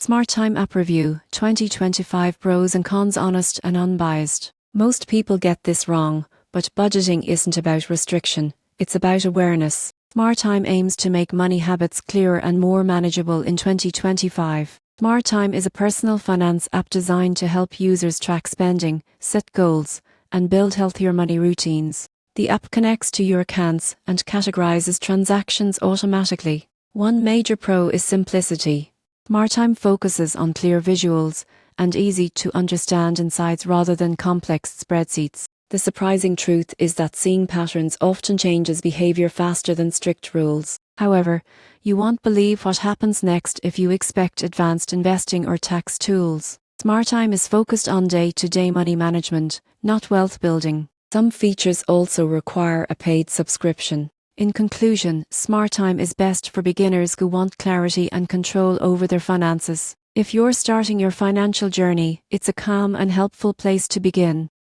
Smart Time App Review 2025 Pros and Cons, honest and unbiased. Most people get this wrong, but budgeting isn't about restriction, it's about awareness. Smart Time aims to make money habits clearer and more manageable in 2025. Smart Time is a personal finance app designed to help users track spending, set goals, and build healthier money routines. The app connects to your accounts and categorizes transactions automatically. One major pro is simplicity. Smart Time focuses on clear visuals and easy-to-understand insights rather than complex spreadsheets. The surprising truth is that seeing patterns often changes behavior faster than strict rules. However, you won't believe what happens next if you expect advanced investing or tax tools. Smart Time is focused on day-to-day money management, not wealth building. Some features also require a paid subscription. In conclusion, Smart Time is best for beginners who want clarity and control over their finances. If you're starting your financial journey, it's a calm and helpful place to begin.